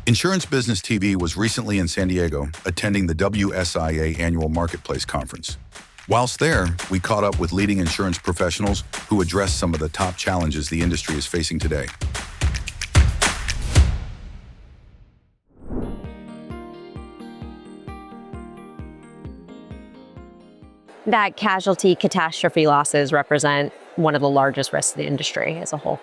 Insurance Business TV was recently in San Diego, attending the WSIA Annual Marketplace Conference. Whilst there, we caught up with leading insurance professionals who addressed some of the top challenges the industry is facing today. That casualty catastrophe losses represent one of the largest risks of the industry as a whole.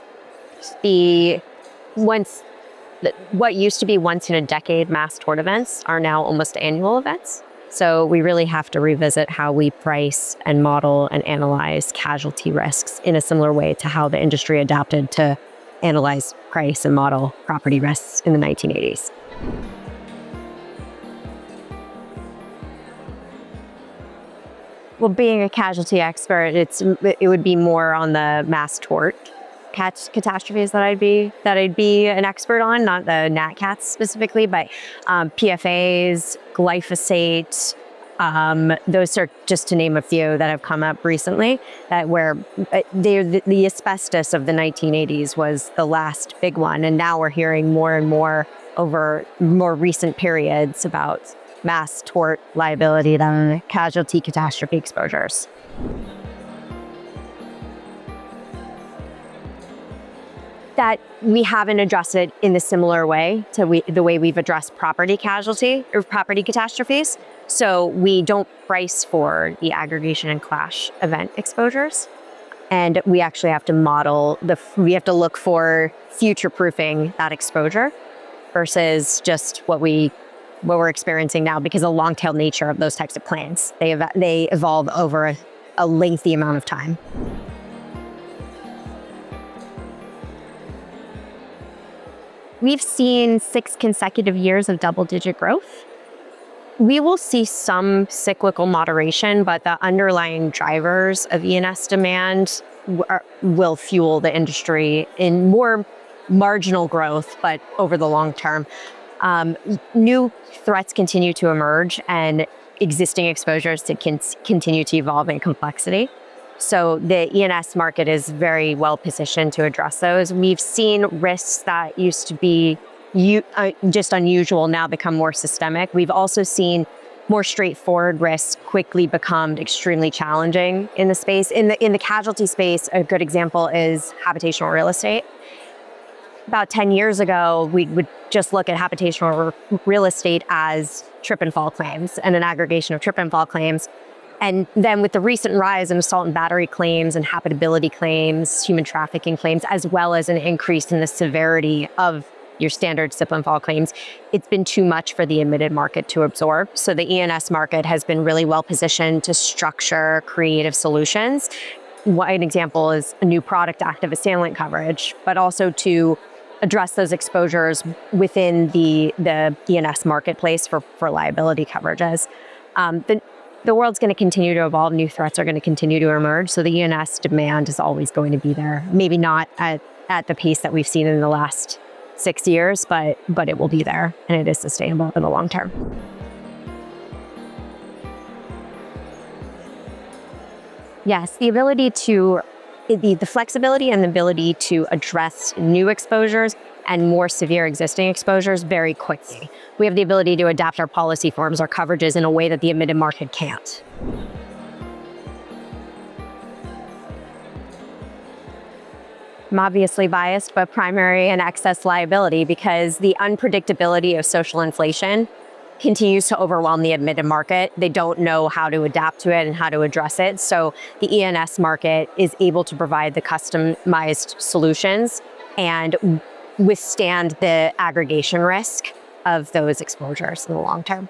What used to be once in a decade mass tort events are now almost annual events. So we really have to revisit how we price and model and analyze casualty risks in a similar way to how the industry adapted to analyze, price, and model property risks in the 1980s. Well, being a casualty expert, it would be more on the mass tort catastrophes that I'd be an expert on, not the nat cats specifically, but PFAs, glyphosate. Those are just to name a few that have come up recently. The asbestos of the 1980s was the last big one, and now we're hearing more and more over more recent periods about mass tort liability than casualty catastrophe exposures. That we haven't addressed it in the similar way to the way we've addressed property casualty or property catastrophes. So we don't price for the aggregation and clash event exposures. And we actually have to we have to look for future-proofing that exposure versus just what we're experiencing now, because of the long-tail nature of those types of claims. They evolve over a lengthy amount of time. We've seen 6 consecutive years of double-digit growth. We will see some cyclical moderation, but the underlying drivers of E&S demand will fuel the industry in more marginal growth, but over the long term. New threats continue to emerge, and existing exposures continue to evolve in complexity. So the E&S market is very well positioned to address those. We've seen risks that used to be just unusual now become more systemic. We've also seen more straightforward risks quickly become extremely challenging in the space. In the casualty space, a good example is habitational real estate. About 10 years ago, we would just look at habitational real estate as trip and fall claims and an aggregation of trip and fall claims. And then with the recent rise in assault and battery claims and habitability claims, human trafficking claims, as well as an increase in the severity of your standard slip and fall claims, it's been too much for the admitted market to absorb. So the E&S market has been really well positioned to structure creative solutions. One example is a new product, active assailant coverage, but also to address those exposures within the E&S marketplace for liability coverages. The world's going to continue to evolve. New threats are going to continue to emerge. So the E&S demand is always going to be there. Maybe not at the pace that we've seen in the last 6 years, but it will be there, and it is sustainable in the long term. Yes, the flexibility and the ability to address new exposures and more severe existing exposures very quickly. We have the ability to adapt our policy forms, our coverages in a way that the admitted market can't. I'm obviously biased, but primary and excess liability, because the unpredictability of social inflation continues to overwhelm the admitted market. They don't know how to adapt to it and how to address it. So the E&S market is able to provide the customized solutions and withstand the aggregation risk of those exposures in the long term.